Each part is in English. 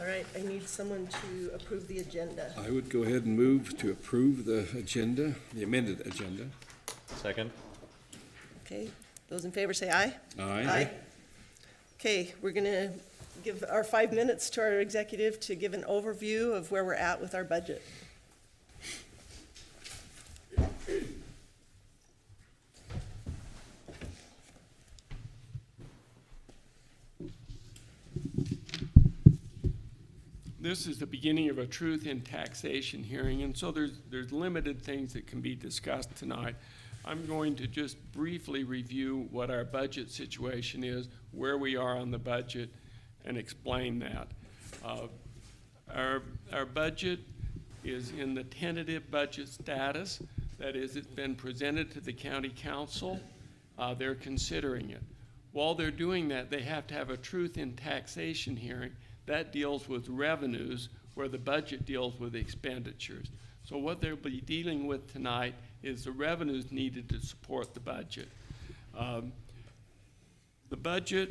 right, I need someone to approve the agenda. I would go ahead and move to approve the agenda, the amended agenda. Second. Okay, those in favor say aye. Aye. Okay, we're gonna give our 5 minutes to our executive to give an overview of where we're at with our budget. This is the beginning of a truth in taxation hearing, and so there's limited things that can be discussed tonight. I'm going to just briefly review what our budget situation is, where we are on the budget, and explain that. Our budget is in the tentative budget status. That is, it's been presented to the county council. They're considering it. While they're doing that, they have to have a truth in taxation hearing. That deals with revenues, where the budget deals with expenditures. So what they'll be dealing with tonight is the revenues needed to support the budget. The budget,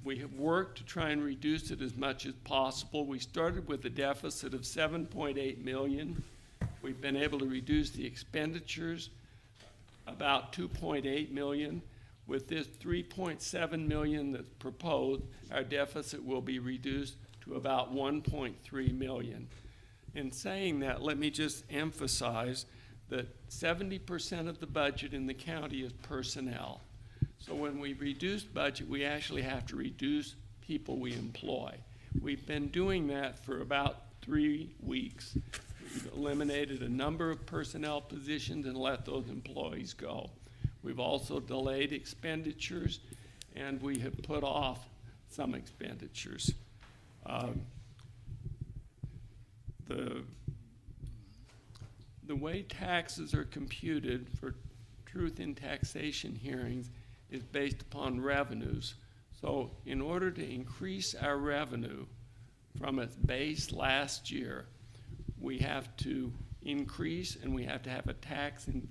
we have worked to try and reduce it as much as possible. We started with a deficit of $7.8 million. We've been able to reduce the expenditures about $2.8 million. With this $3.7 million that's proposed, our deficit will be reduced to about $1.3 million. In saying that, let me just emphasize that 70% of the budget in the county is personnel. So when we reduce budget, we actually have to reduce people we employ. We've been doing that for about 3 weeks. We've eliminated a number of personnel positions and let those employees go. We've also delayed expenditures, and we have put off some expenditures. The way taxes are computed for truth in taxation hearings is based upon revenues. So in order to increase our revenue from its base last year, we have to increase, and we have to have a tax in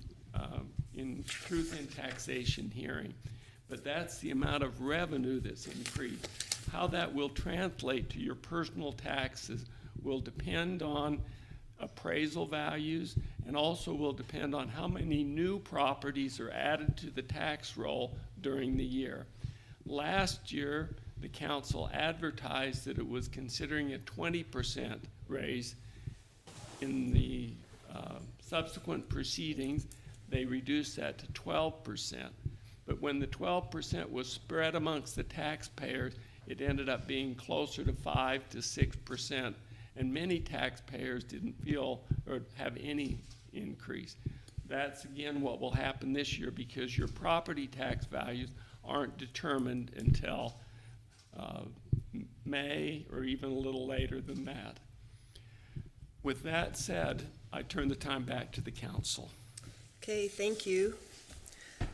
truth in taxation hearing. But that's the amount of revenue that's increased. How that will translate to your personal taxes will depend on appraisal values, and also will depend on how many new properties are added to the tax roll during the year. Last year, the council advertised that it was considering a 20% raise. In the subsequent proceedings, they reduced that to 12%. But when the 12% was spread amongst the taxpayers, it ended up being closer to 5 to 6%. And many taxpayers didn't feel or have any increase. That's again what will happen this year, because your property tax values aren't determined until May, or even a little later than that. With that said, I turn the time back to the council. Okay, thank you.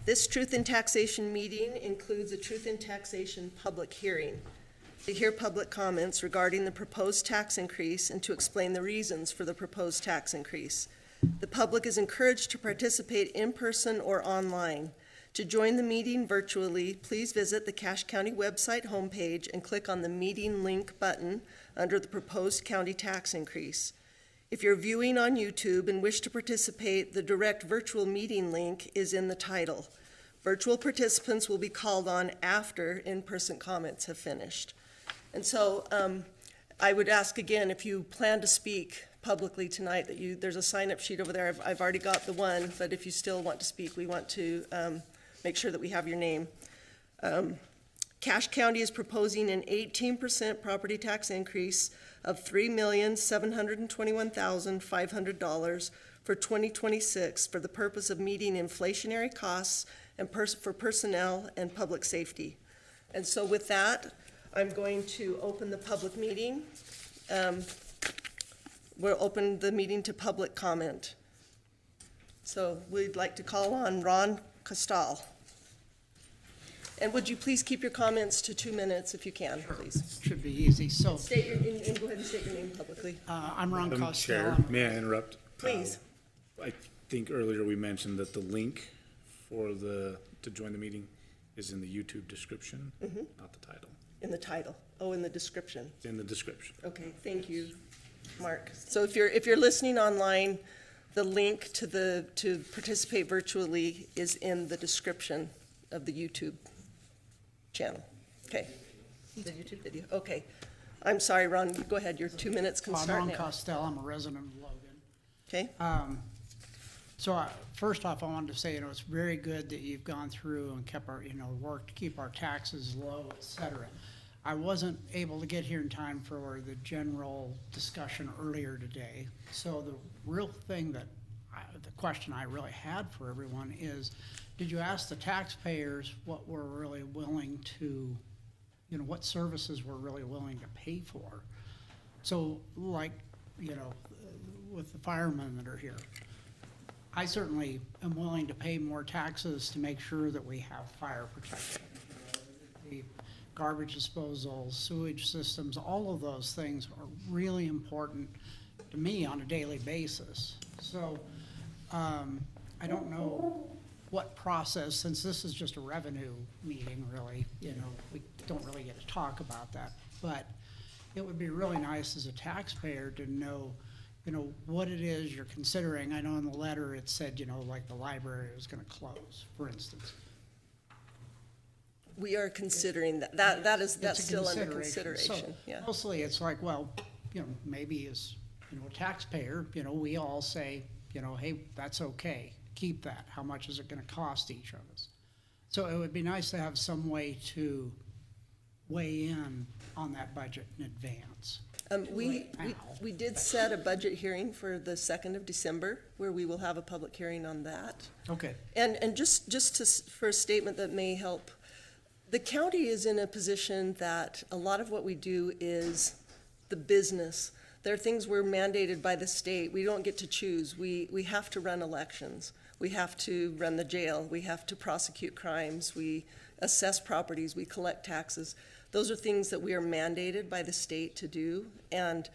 This Truth in Taxation meeting includes a Truth in Taxation public hearing to hear public comments regarding the proposed tax increase and to explain the reasons for the proposed tax increase. The public is encouraged to participate in person or online. To join the meeting virtually, please visit the Cache County website homepage and click on the meeting link button under the proposed county tax increase. If you're viewing on YouTube and wish to participate, the direct virtual meeting link is in the title. Virtual participants will be called on after in-person comments have finished. And so I would ask again, if you plan to speak publicly tonight, that there's a sign-up sheet over there. I've already got the one, but if you still want to speak, we want to make sure that we have your name. Cache County is proposing an 18% property tax increase of $3,721,500 for 2026 for the purpose of meeting inflationary costs and for personnel and public safety. And so with that, I'm going to open the public meeting. We'll open the meeting to public comment. So we'd like to call on Ron Costal. And would you please keep your comments to 2 minutes if you can, please? Should be easy. So, State your, and go ahead and state your name publicly. I'm Ron Madam Costello. Chair, may I interrupt? Please. I think earlier we mentioned that the link for to join the meeting is in the YouTube description, not the title. In the title? Oh, in the description. in the description. Okay, thank you, Mark. So if you're listening online, the link to participate virtually is in the description of the YouTube channel. Okay, the YouTube video. Okay, I'm sorry, Ron. Go ahead. Your 2 minutes can I'm start Ron now. Costello. I'm a resident of Logan. Okay. First off, I wanted to say, it's very good that you've gone through and kept our, work to keep our taxes low, et cetera. I wasn't able to get here in time for the general discussion earlier today. So the real thing the question I really had for everyone is, did you ask the taxpayers what we're really willing to, what services we're really willing to pay for? So like, with the firemen that are here, I certainly am willing to pay more taxes to make sure that we have fire protection. The garbage disposal, sewage systems, all of those things are really important to me on a daily basis. So I don't know what process, since this is just a revenue meeting really, we don't really get to talk about that, but it would be really nice as a taxpayer to know what it is you're considering. I know in the letter it said, like the library was gonna close, for instance. We are considering that's It's a still under consideration. So consideration, yeah. mostly it's like, well, maybe as, a taxpayer, we all say, hey, that's okay, keep that. How much is it gonna cost each of us? So it would be nice to have some way to weigh in on that budget in advance. We did set a budget hearing for the 2nd of December, where we will have a public hearing on that. Okay. And for a statement that may help, the county is in a position that a lot of what we do is the business. There are things we're mandated by the state. We don't get to choose. We have to run elections. We have to run the jail. We have to prosecute crimes. We assess properties. We collect taxes. Those are things that we are mandated by the state to do, and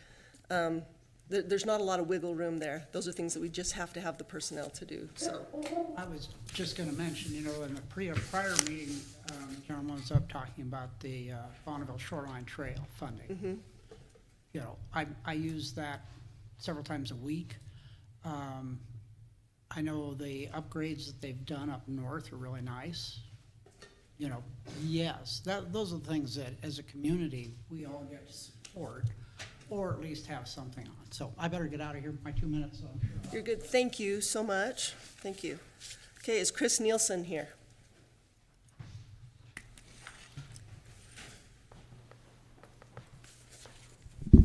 there's not a lot of wiggle room there. Those are things that we just have to have the personnel to do, so. I was just gonna mention, in the prior meeting, the gentleman was up talking about the Bonneville Shoreline Trail funding. I use that several times a week. I know the upgrades that they've done up north are really nice. Yes, those are the things that as a community, we all get to support, or at least have something on. So I better get out of here, my 2 minutes. So I'm sure You're good. Thank you so much. Thank you. Okay, is Chris Nielsen here?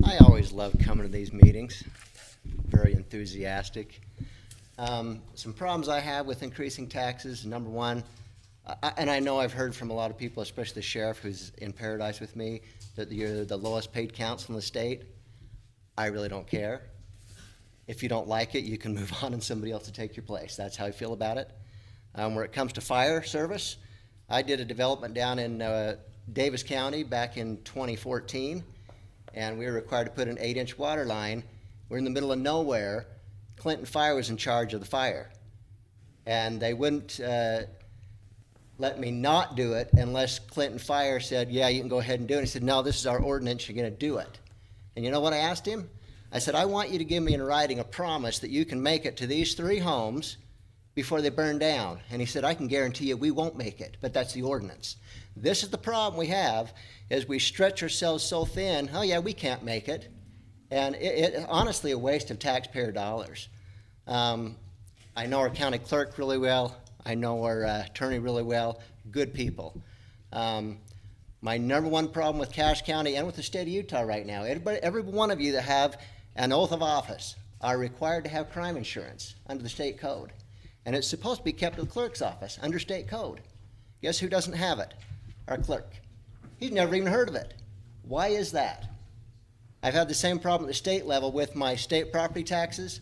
I always love coming to these meetings, very enthusiastic. Some problems I have with increasing taxes, number one, and I know I've heard from a lot of people, especially the sheriff who's in Paradise with me, that you're the lowest paid council in the state. I really don't care. If you don't like it, you can move on and somebody else to take your place. That's how I feel about it. Where it comes to fire service, I did a development down in Davis County back in 2014, and we were required to put an 8-inch water line. We're in the middle of nowhere. Clinton Fire was in charge of the fire, and they wouldn't let me not do it unless Clinton Fire said, yeah, you can go ahead and do it. He said, no, this is our ordinance, you're going to do it. And you know what I asked him? I said, I want you to give me in writing a promise that you can make it to these 3 homes before they burn down. And he said, I can guarantee you we won't make it, but that's the ordinance. This is the problem we have, is we stretch ourselves so thin, oh yeah, we can't make it. And it honestly a waste of taxpayer dollars. I know our county clerk really well. I know our attorney really well. Good people. My number one problem with Cache County and with the state of Utah right now, every one of you that have an oath of office are required to have crime insurance under the state code. And it's supposed to be kept at the clerk's office under state code. Guess who doesn't have it? Our clerk. He's never even heard of it. Why is that? I've had the same problem at the state level with my state property taxes.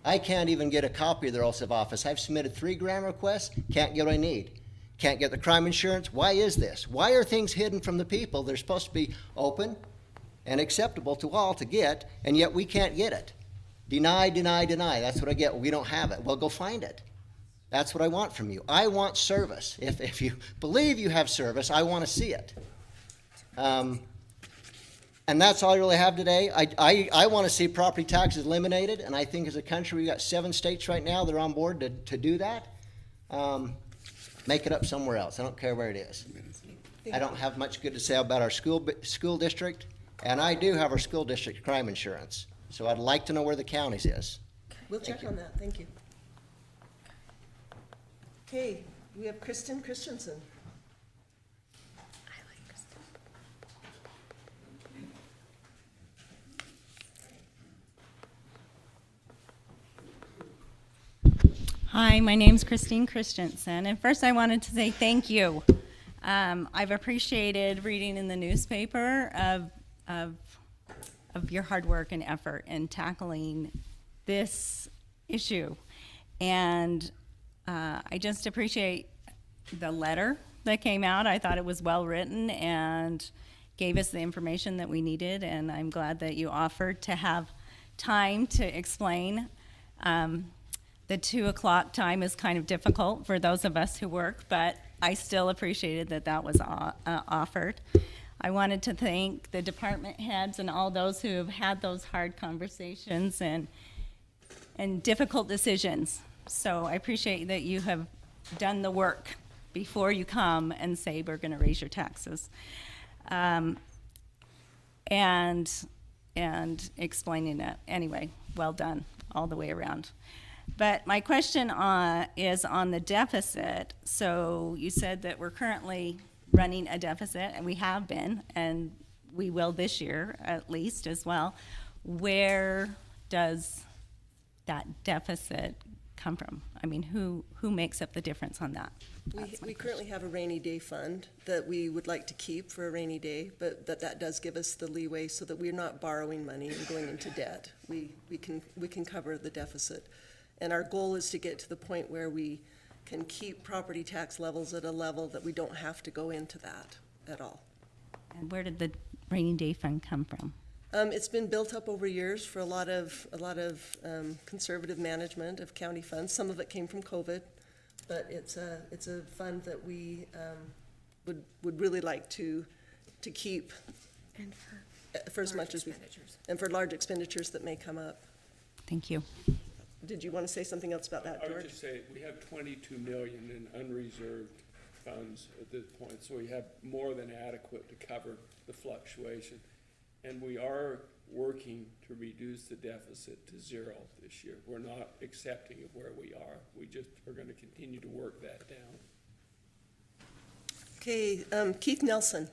I can't even get a copy of their oath of office. I've submitted 3 grant requests, can't get what I need. Can't get the crime insurance. Why is this? Why are things hidden from the people? They're supposed to be open and acceptable to all to get, and yet we can't get it. Deny, deny, deny. That's what I get. We don't have it. Well, go find it. That's what I want from you. I want service. If you believe you have service, I want to see it. And that's all I really have today. I want to see property taxes eliminated, and I think as a country, we've got 7 states right now that are on board to do that. Make it up somewhere else. I don't care where it is. I don't have much good to say about our school district, and I do have our school district crime insurance. So I'd like to know where the county's is. We'll check on that, thank you. Okay, we have Kristen Christensen. Hi, my name's Christine Christensen, and first I wanted to say thank you. I've appreciated reading in the newspaper of your hard work and effort in tackling this issue, and I just appreciate the letter that came out. I thought it was well written and gave us the information that we needed, and I'm glad that you offered to have time to explain. The 2 o'clock time is kind of difficult for those of us who work, but I still appreciated that that was offered. I wanted to thank the department heads and all those who have had those hard conversations and difficult decisions. So I appreciate that you have done the work before you come and say we're going to raise your taxes, and explaining it. Anyway, well done all the way around. But my question is on the deficit. So you said that we're currently running a deficit, and we have been, and we will this year at least as well. Where does that deficit come from? I mean, who makes up the difference on that? We currently have a rainy day fund that we would like to keep for a rainy day, but that does give us the leeway so that we're not borrowing money and going into debt. We can cover the deficit. And our goal is to get to the point where we can keep property tax levels at a level that we don't have to go into that at all. And where did the rainy day fund come from? It's been built up over years for a lot of conservative management of county funds. Some of it came from COVID, but it's a fund that we would really like to keep And for as much as we, and for large expenditures that may come up. Thank you. Did you want to say something else about that, I would George? just say, we have 22 million in unreserved funds at this point, so we have more than adequate to cover the fluctuation. And we are working to reduce the deficit to 0 this year. We're not accepting of where we are. We just are going to continue to work that down. Okay, Keith Nelson.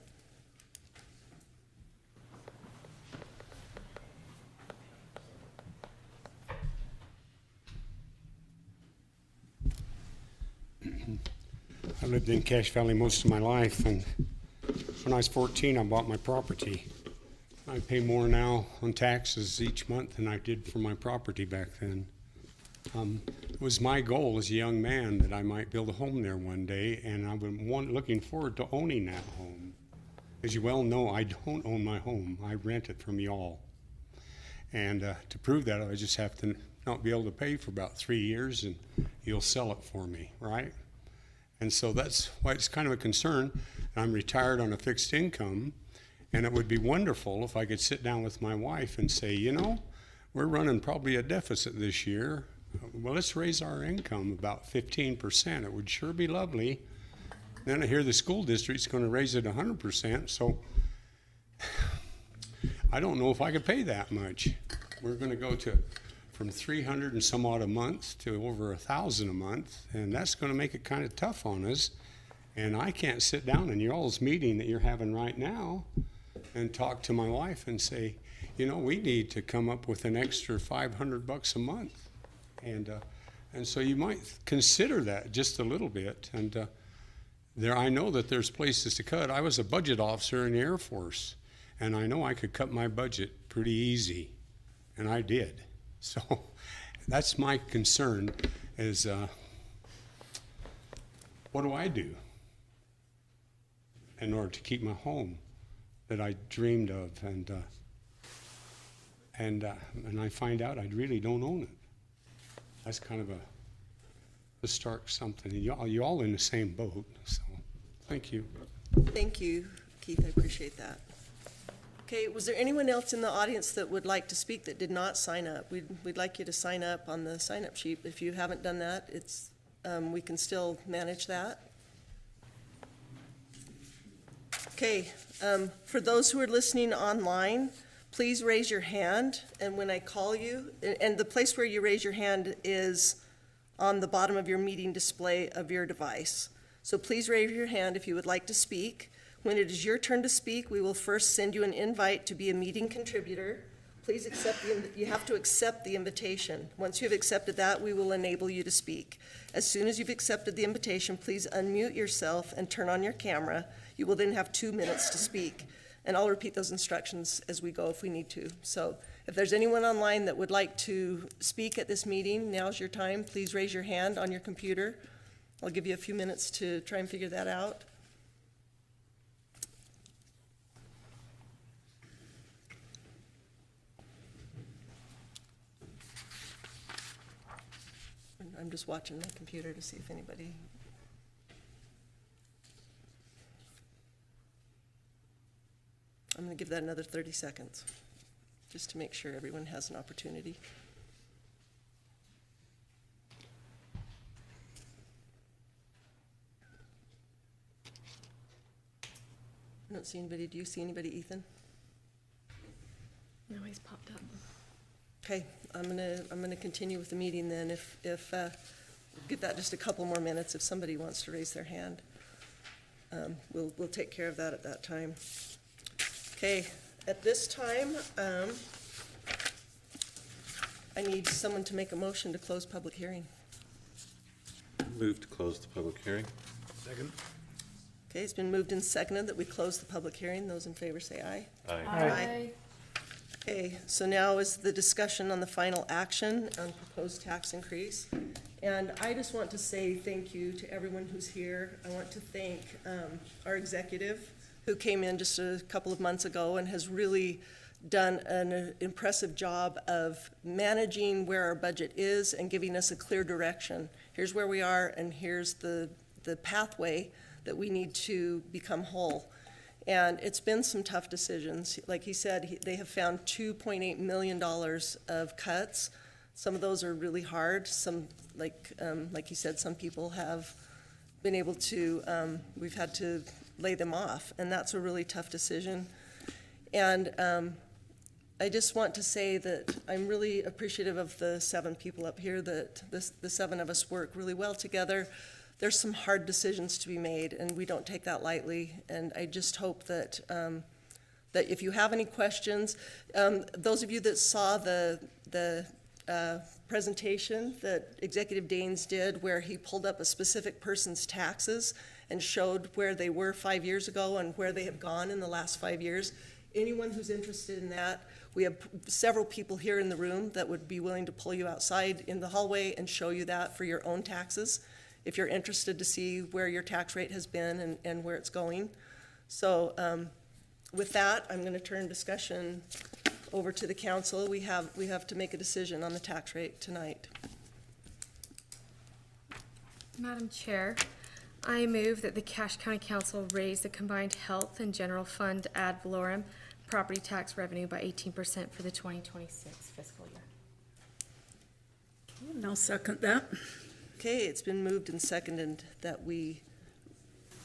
I lived in Cache Valley most of my life, and when I was 14, I bought my property. I pay more now on taxes each month than I did for my property back then. It was my goal as a young man that I might build a home there one day, and I've been looking forward to owning that home. As you well know, I don't own my home. I rent it from y'all. And to prove that, I just have to not be able to pay for about 3 years, and you'll sell it for me, right? And so that's why it's kind of a concern. I'm retired on a fixed income, and it would be wonderful if I could sit down with my wife and say, you know, we're running probably a deficit this year. Well, let's raise our income about 15%. It would sure be lovely. Then I hear the school district's going to raise it 100%, so I don't know if I could pay that much. We're going to go from 300 and some odd a month to over 1,000 a month, and that's going to make it kind of tough on us. And I can't sit down in y'all's meeting that you're having right now and talk to my wife and say, you know, we need to come up with an extra $500 a month. And so you might consider that just a little bit. And I know that there's places to cut. I was a budget officer in the Air Force, and I know I could cut my budget pretty easy, and I did. So that's my concern is what do I do in order to keep my home that I dreamed of, and I find out I really don't own it. That's kind of a stark something. You all in the same boat. So thank you. Thank you, Keith, I appreciate that. Okay, was there anyone else in the audience that would like to speak that did not sign up? We'd like you to sign up on the sign-up sheet. If you haven't done that, it's, we can still manage that. Okay, for those who are listening online, please raise your hand, and when I call you, and the place where you raise your hand is on the bottom of your meeting display of your device. So please raise your hand if you would like to speak. When it is your turn to speak, we will first send you an invite to be a meeting contributor. Please accept you have to accept the invitation. Once you've accepted that, we will enable you to speak. As soon as you've accepted the invitation, please unmute yourself and turn on your camera. You will then have 2 minutes to speak. And I'll repeat those instructions as we go if we need to. So if there's anyone online that would like to speak at this meeting, now's your time. Please raise your hand on your computer. I'll give you a few minutes to try and figure that out. I'm just watching my computer to see if anybody. I'm going to give that another 30 seconds, just to make sure everyone has an opportunity. I don't see anybody. Do you see anybody, Ethan? No, he's popped up. Okay, I'm gonna continue with the meeting then. If give that just a couple more minutes. If somebody wants to raise their hand, we'll take care of that at that time. Okay, at this time, I need someone to make a motion to close public hearing. Move to close the public hearing. Second. Okay, it's been moved and seconded that we close the public hearing. Those in favor say aye. Aye. Aye. Okay, so now is the discussion on the final action on proposed tax increase. And I just want to say thank you to everyone who's here. I want to thank our executive who came in just a couple of months ago and has really done an impressive job of managing where our budget is and giving us a clear direction. Here's where we are, and here's the pathway that we need to become whole. And it's been some tough decisions. Like he said, they have found $2.8 million of cuts. Some of those are really hard. Some, like he said, some people have been able to, we've had to lay them off, and that's a really tough decision. And I just want to say that I'm really appreciative of the 7 people up here, that the 7 of us work really well together. There's some hard decisions to be made, and we don't take that lightly. And I just hope that that if you have any questions, those of you that saw the presentation that Executive Daines did, where he pulled up a specific person's taxes and showed where they were 5 years ago and where they have gone in the last 5 years. Anyone who's interested in that, we have several people here in the room that would be willing to pull you outside in the hallway and show you that for your own taxes, if you're interested to see where your tax rate has been and where it's going. So with that, I'm going to turn discussion over to the council. We have to make a decision on the tax rate tonight. Madam Chair, I move that the Cache County Council raise the combined health and general fund ad valorem property tax revenue by 18% for the 2026 fiscal year. And I'll second that. Okay, it's been moved and seconded that we,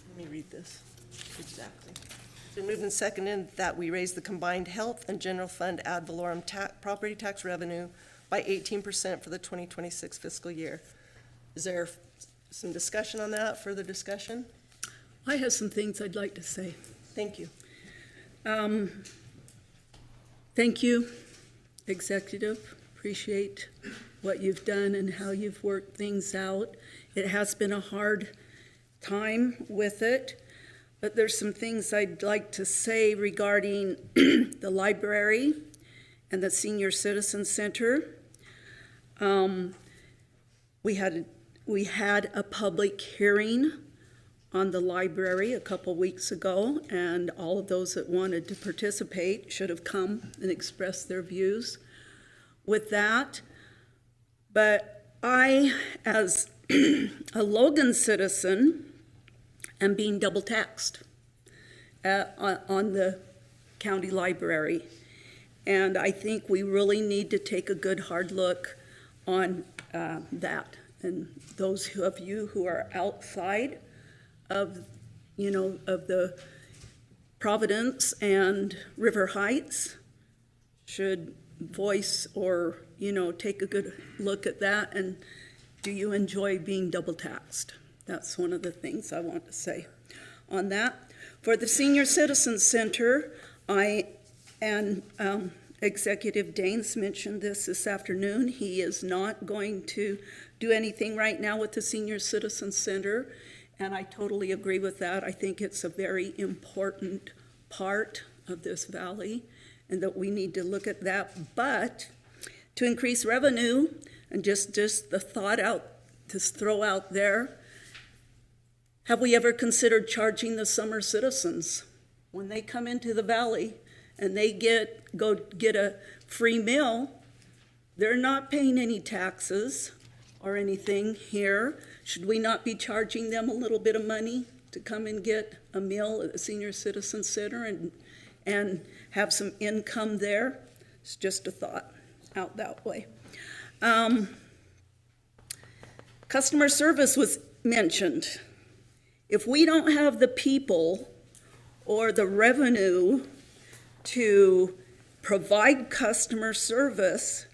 let me read this exactly. It's been moved and seconded that we raise the combined health and general fund ad valorem property tax revenue by 18% for the 2026 fiscal year. Is there some discussion on that, further discussion? I have some things I'd like to say. Thank you. Thank you, Executive. Appreciate what you've done and how you've worked things out. It has been a hard time with it, but there's some things I'd like to say regarding the library and the Senior Citizen Center. We had a public hearing on the library a couple weeks ago, and all of those that wanted to participate should have come and expressed their views with that. But I, as a Logan citizen, am being double taxed. on the county library. And I think we really need to take a good hard look on that. And those of you who are outside of, of the Providence and River Heights should voice or, take a good look at that. And do you enjoy being double taxed? That's one of the things I want to say on that. For the Senior Citizen Center, Executive Daines mentioned this afternoon. He is not going to do anything right now with the Senior Citizen Center, and I totally agree with that. I think it's a very important part of this valley, and that we need to look at that. But to increase revenue, and just the thought out, to throw out there, have we ever considered charging the summer citizens when they come into the valley and they go get a free meal? They're not paying any taxes or anything here. Should we not be charging them a little bit of money to come and get a meal at the Senior Citizen Center and have some income there? It's just a thought out that way. Customer service was mentioned. If we don't have the people or the revenue to provide customer service,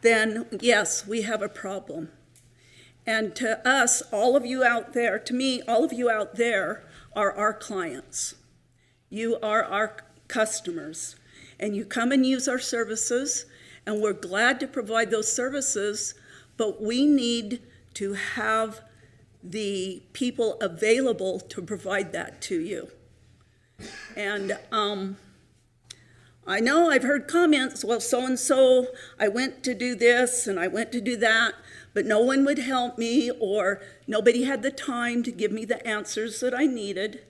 then yes, we have a problem. And to us, all of you out there, to me, all of you out there are our clients. You are our customers. And you come and use our services, and we're glad to provide those services, but we need to have the people available to provide that to you. And I know I've heard comments, well, so-and-so, I went to do this and I went to do that, but no one would help me, or nobody had the time to give me the answers that I needed.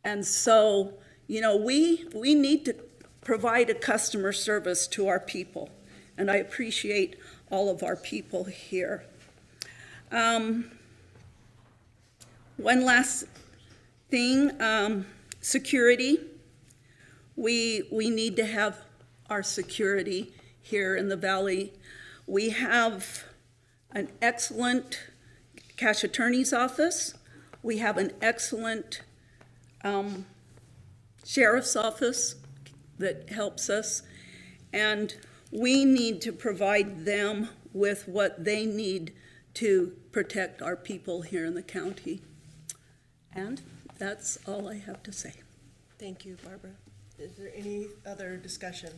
And so, we need to provide a customer service to our people. And I appreciate all of our people here. One last thing, security. We need to have our security here in the valley. We have an excellent cash attorney's office. We have an excellent sheriff's office that helps us. And we need to provide them with what they need to protect our people here in the county. And that's all I have to say. Thank you, Barbara. Is there any other discussion?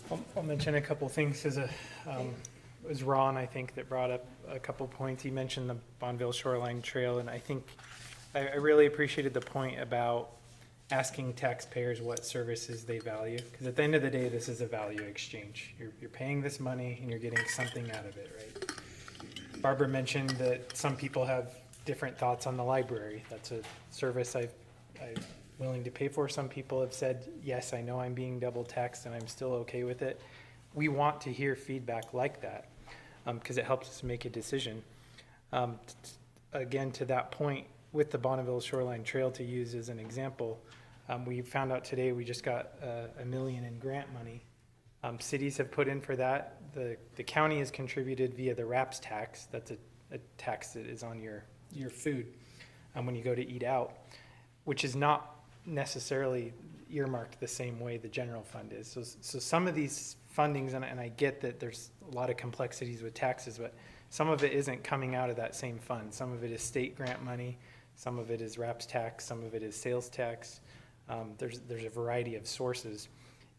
I'll mention a couple things. It was Ron, I think, that brought up a couple points. He mentioned the Bonneville Shoreline Trail, and I think I really appreciated the point about asking taxpayers what services they value, because at the end of the day, this is a value exchange. You're paying this money and you're getting something out of it, right? Barbara mentioned that some people have different thoughts on the library. That's a service I'm willing to pay for. Some people have said, yes, I know I'm being double taxed and I'm still okay with it. We want to hear feedback like that because it helps us make a decision. Again, to that point, with the Bonneville Shoreline Trail, to use as an example, we found out today we just got $1 million in grant money. Cities have put in for that. The county has contributed via the RAPS tax. That's a tax that is on your food when you go to eat out, which is not necessarily earmarked the same way the general fund is. So some of these fundings, and I get that there's a lot of complexities with taxes, but some of it isn't coming out of that same fund. Some of it is state grant money, some of it is RAPS tax, some of it is sales tax. There's a variety of sources.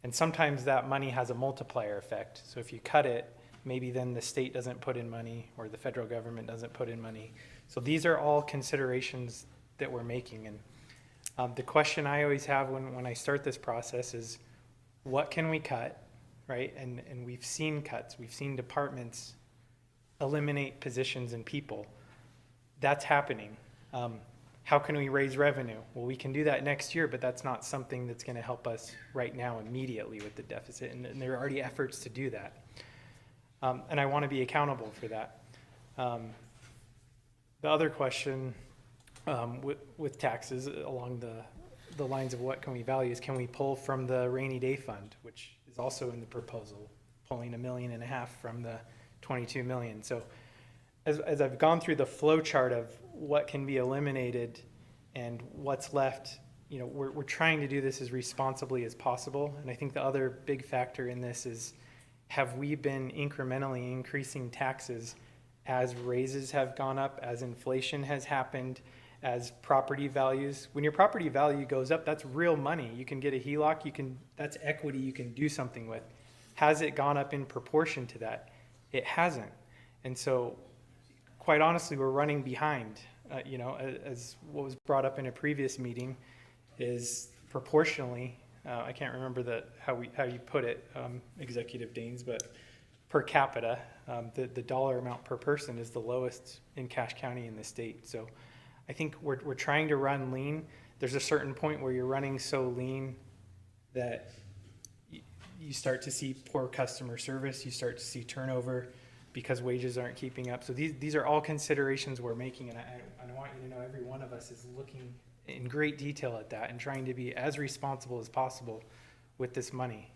And sometimes that money has a multiplier effect. So if you cut it, maybe then the state doesn't put in money or the federal government doesn't put in money. So these are all considerations that we're making. And the question I always have when I start this process is, what can we cut, right? And we've seen cuts. We've seen departments eliminate positions and people. That's happening. How can we raise revenue? Well, we can do that next year, but that's not something that's going to help us right now immediately with the deficit. And there are already efforts to do that. And I want to be accountable for that. The other question with taxes along the lines of what can we value is, can we pull from the rainy day fund, which is also in the proposal, pulling $1.5 million from the 22 million. So as I've gone through the flow chart of what can be eliminated and what's left, you know, we're trying to do this as responsibly as possible. And I think the other big factor in this is, have we been incrementally increasing taxes as raises have gone up, as inflation has happened, as property values? When your property value goes up, that's real money. You can get a HELOC, that's equity you can do something with. Has it gone up in proportion to that? It hasn't. And so, quite honestly, we're running behind. You know, as what was brought up in a previous meeting, is proportionally, I can't remember how you put it, Executive Daines, but per capita, the dollar amount per person is the lowest in Cache County in the state. So I think we're trying to run lean. There's a certain point where you're running so lean that you start to see poor customer service, you start to see turnover because wages aren't keeping up. So these are all considerations we're making, and I want you to know every one of us is looking in great detail at that and trying to be as responsible as possible with this money.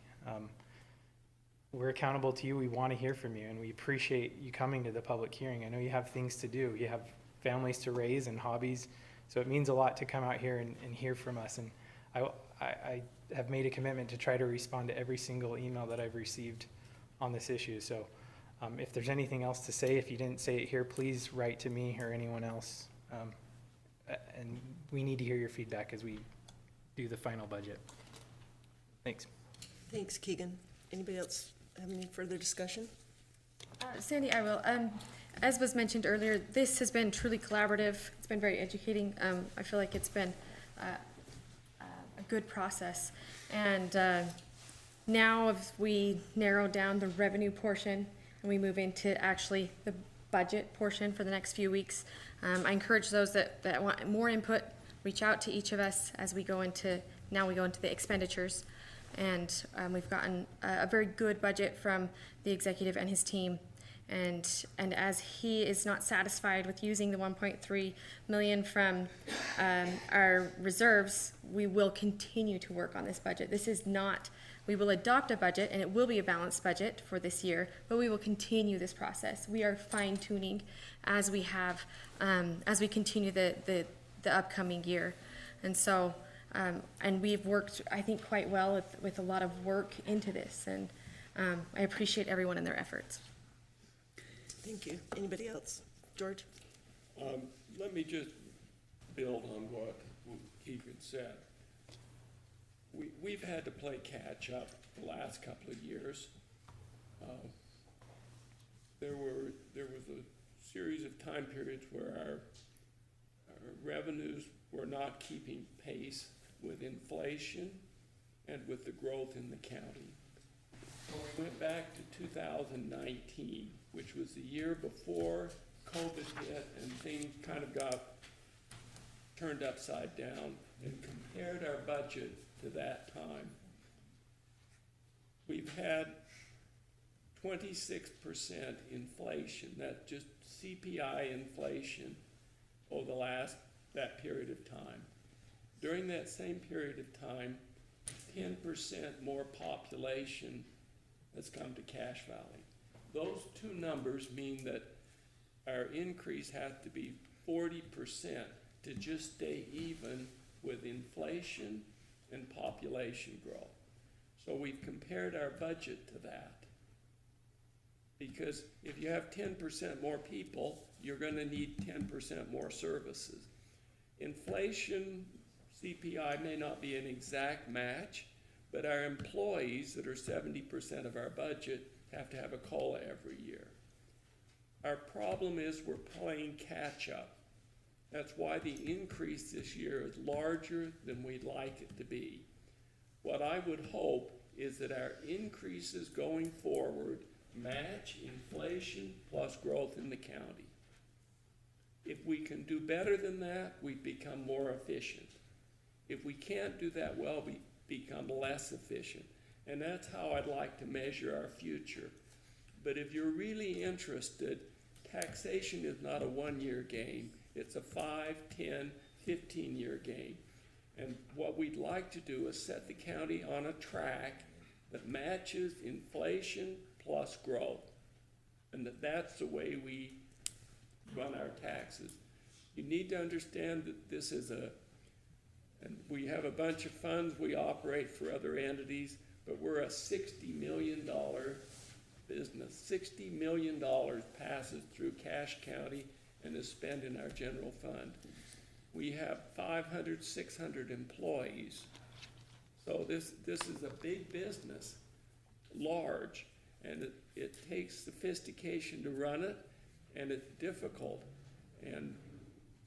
We're accountable to you. We want to hear from you, and we appreciate you coming to the public hearing. I know you have things to do. You have families to raise and hobbies, so it means a lot to come out here and hear from us. And I have made a commitment to try to respond to every single email that I've received on this issue. So if there's anything else to say, if you didn't say it here, please write to me or anyone else. And we need to hear your feedback as we do the final budget. Thanks. Thanks, Keegan. Anybody else have any further discussion? Sandy, I will. As was mentioned earlier, this has been truly collaborative. It's been very educating. I feel like it's been a good process. And now if we narrow down the revenue portion and we move into actually the budget portion for the next few weeks, I encourage those that want more input, reach out to each of us as we go into the expenditures. And we've gotten a very good budget from the executive and his team. And as he is not satisfied with using the 1.3 million from our reserves, we will continue to work on this budget. This is not, we will adopt a budget, and it will be a balanced budget for this year, but we will continue this process. We are fine-tuning as we have, as we continue the upcoming year. And so, and we've worked, I think, quite well with a lot of work into this, and I appreciate everyone and their efforts. Thank you. Anybody else? George? Let me just build on what Keegan said. We've had to play catch up the last couple of years. There was a series of time periods where our revenues were not keeping pace with inflation and with the growth in the county. We went back to 2019, which was the year before COVID hit and things kind of got turned upside down, and compared our budget to that time. We've had 26% inflation, that's just CPI inflation over that period of time. During that same period of time, 10% more population has come to Cache Valley. Those two numbers mean that our increase has to be 40% to just stay even with inflation and population growth. So we've compared our budget to that. Because if you have 10% more people, you're going to need 10% more services. Inflation, CPI may not be an exact match, but our employees that are 70% of our budget have to have a COLA every year. Our problem is we're playing catch up. That's why the increase this year is larger than we'd like it to be. What I would hope is that our increases going forward match inflation plus growth in the county. If we can do better than that, we become more efficient. If we can't do that well, we become less efficient. And that's how I'd like to measure our future. But if you're really interested, taxation is not a one-year game. It's a 5, 10, 15-year game. And what we'd like to do is set the county on a track that matches inflation plus growth. And that's the way we run our taxes. You need to understand that this is and we have a bunch of funds we operate for other entities, but we're a $60 million business. $60 million passes through Cache County and is spent in our general fund. We have 500, 600 employees. So this is a big business, large, and it takes sophistication to run it, and it's difficult. And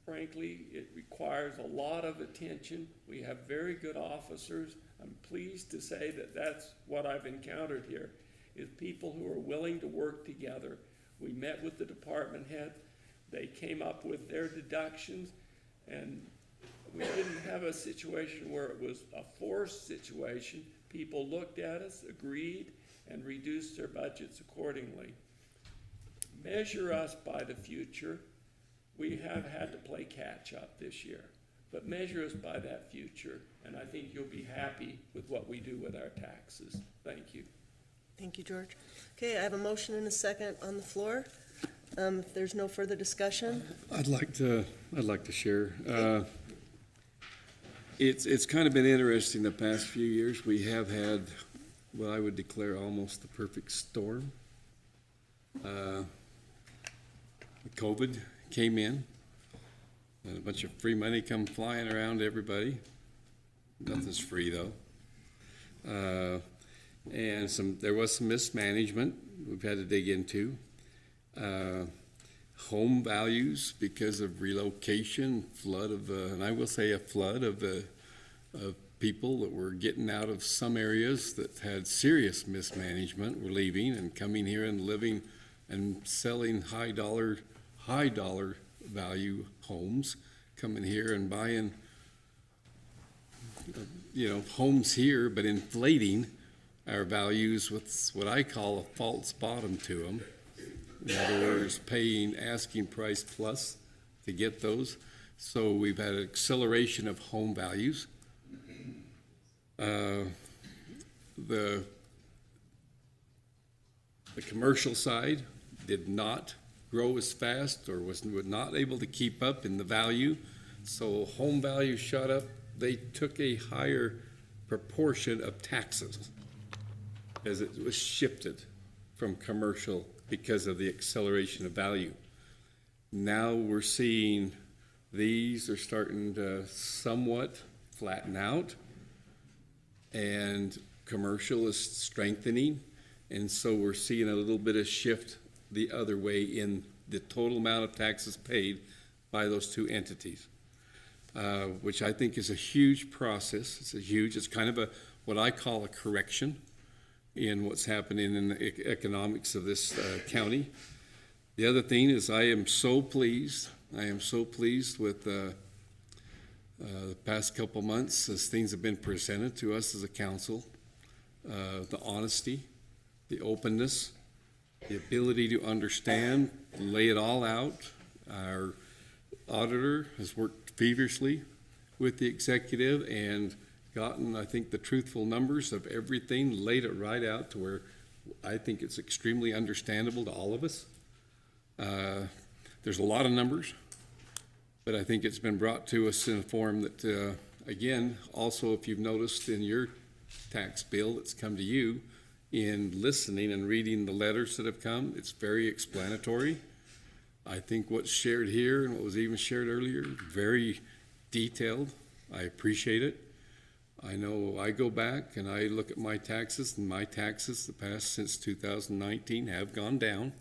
frankly, it requires a lot of attention. We have very good officers. I'm pleased to say that that's what I've encountered here, is people who are willing to work together. We met with the department head. They came up with their deductions, and we didn't have a situation where it was a forced situation. People looked at us, agreed, and reduced their budgets accordingly. Measure us by the future. We have had to play catch up this year, but measure us by that future, and I think you'll be happy with what we do with our taxes. Thank you. Thank you, George. Okay, I have a motion and a second on the floor. If there's no further discussion. I'd like to share. It's kind of been interesting the past few years. We have had what I would declare almost the perfect storm. COVID came in, and a bunch of free money come flying around to everybody. Nothing's free though. And there was some mismanagement we've had to dig into. Home values because of relocation, and I will say a flood of people that were getting out of some areas that had serious mismanagement, were leaving and coming here and living and selling high dollar value homes, coming here and buying homes here, but inflating our values with what I call a false bottom to them. In other words, paying asking price plus to get those. So we've had an acceleration of home values. The commercial side did not grow as fast or was not able to keep up in the value. So home value shot up. They took a higher proportion of taxes as it was shifted from commercial because of the acceleration of value. Now we're seeing these are starting to somewhat flatten out, and commercial is strengthening, and so we're seeing a little bit of shift the other way in the total amount of taxes paid by those two entities, which I think is a huge process. It's kind of what I call a correction in what's happening in the economics of this county. The other thing is I am so pleased with the past couple months as things have been presented to us as a council, the honesty, the openness, the ability to understand, lay it all out. Our auditor has worked feverishly with the executive and gotten, I think, the truthful numbers of everything, laid it right out to where I think it's extremely understandable to all of us. There's a lot of numbers, but I think it's been brought to us in a form that, again, also if you've noticed in your tax bill that's come to you, in listening and reading the letters that have come, it's very explanatory. I think what's shared here and what was even shared earlier, very detailed. I appreciate it. I know I go back and I look at my taxes, and my taxes the past since 2019 have gone down.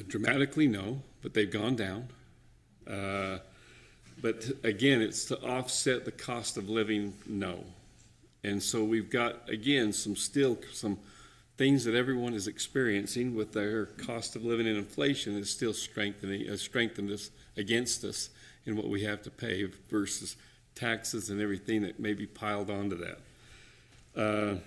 Dramatically, no, but they've gone down. But again, it's to offset the cost of living, no. And so we've got, again, some things that everyone is experiencing with their cost of living and inflation is still strengthened us against us in what we have to pay versus taxes and everything that may be piled onto that.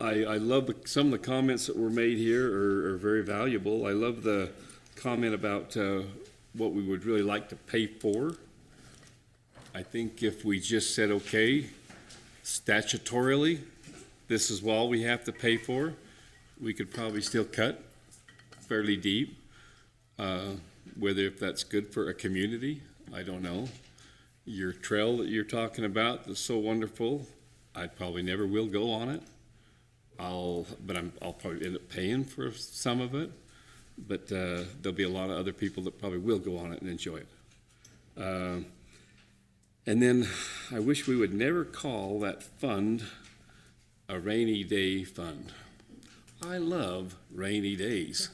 I love some of the comments that were made here are very valuable. I love the comment about what we would really like to pay for. I think if we just said, okay, statutorily, this is all we have to pay for, we could probably still cut fairly deep. Whether if that's good for a community, I don't know. Your trail that you're talking about is so wonderful. I probably never will go on it. I'll probably end up paying for some of it, but there'll be a lot of other people that probably will go on it and enjoy it. And then I wish we would never call that fund a rainy day fund. I love rainy days.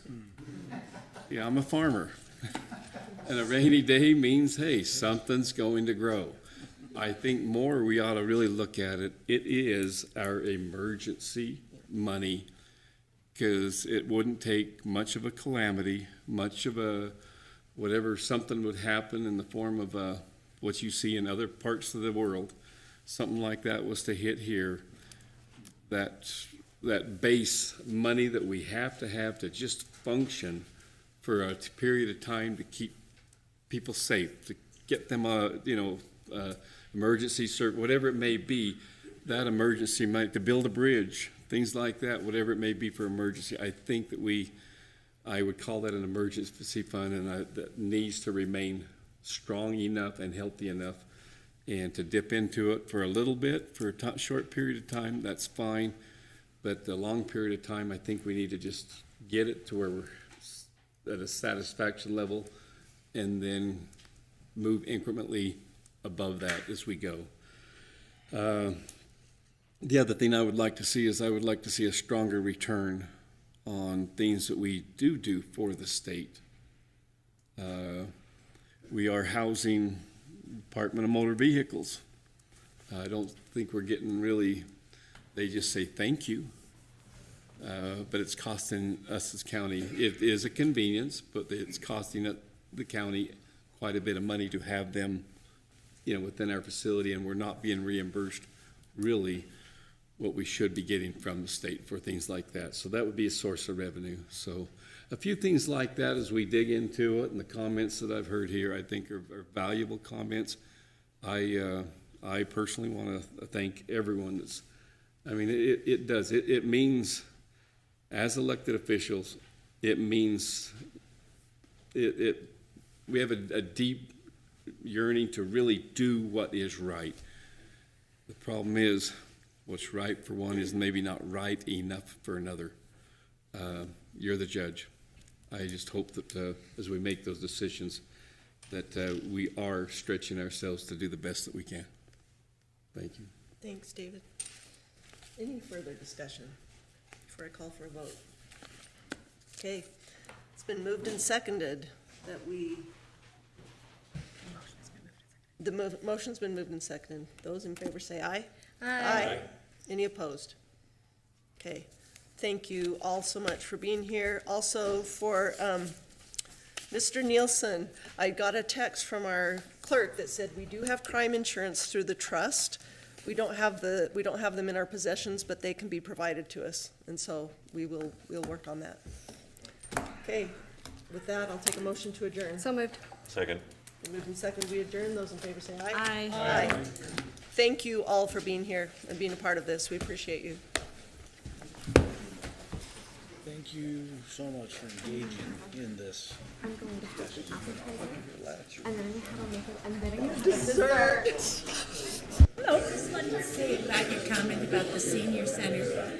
Yeah, I'm a farmer. And a rainy day means, hey, something's going to grow. I think more we ought to really look at it. It is our emergency money, because it wouldn't take much of a calamity, much of a whatever something would happen in the form of what you see in other parts of the world. Something like that was to hit here. That base money that we have to just function for a period of time to keep people safe, to get them emergency service, whatever it may be, that emergency money, to build a bridge, things like that, whatever it may be for emergency. I think that I would call that an emergency fund, and that needs to remain strong enough and healthy enough, and to dip into it for a little bit, for a short period of time, that's fine. But the long period of time, I think we need to just get it to where we're at a satisfaction level, and then move incrementally above that as we go. The other thing I would like to see is I would like to see a stronger return on things that we do for the state. We are housing Department of Motor Vehicles. I don't think we're getting really, they just say thank you. But it's costing us as county, it is a convenience, but it's costing the county quite a bit of money to have them, within our facility, and we're not being reimbursed really what we should be getting from the state for things like that. So that would be a source of revenue. So a few things like that as we dig into it, and the comments that I've heard here, I think are valuable comments. I personally want to thank everyone that's, it does. It means, as elected officials, it means we have a deep yearning to really do what is right. The problem is, what's right for one is maybe not right enough for another. You're the judge. I just hope that as we make those decisions, that we are stretching ourselves to do the best that we can. Thank you. Thanks, David. Any further discussion before I call for a vote? Okay, it's been moved and seconded that the motion's been moved and seconded. Those in favor say aye. Aye. Any opposed? Okay, thank you all so much for being here. Also for Mr. Nielsen, I got a text from our clerk that said we do have crime insurance through the trust. We don't have them in our possessions, but they can be provided to us, and so we'll work on that. Okay, with that, I'll take a motion to adjourn. So moved. Second. Moved and seconded, we adjourn. Those in favor say aye. Aye. Aye. Thank you all for being here and being a part of this. We appreciate you. Thank you so much for engaging in this. I'm going to have the appetizer, and then I'm going to have a make Dessert. No, I just wanted to say about your comment about the senior center.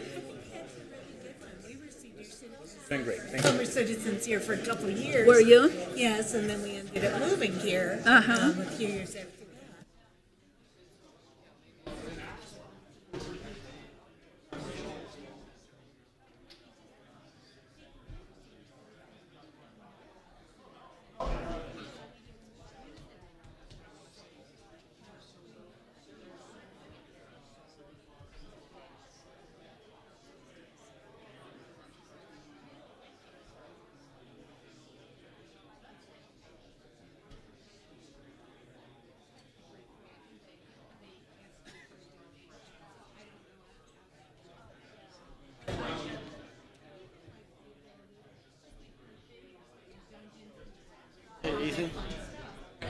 We were senior citizens. Been great. Thank We you. were citizens here for a couple of years. Were you? Yes, and then we ended up moving here a few years after. Nathan.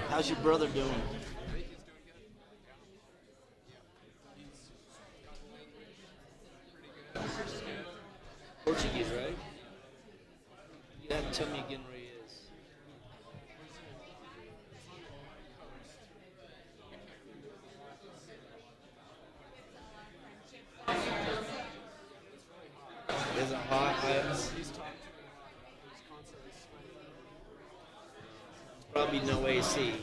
How's your brother doing? Portuguese, right? You have to tell me again where he is. Is it hot? Probably no AC.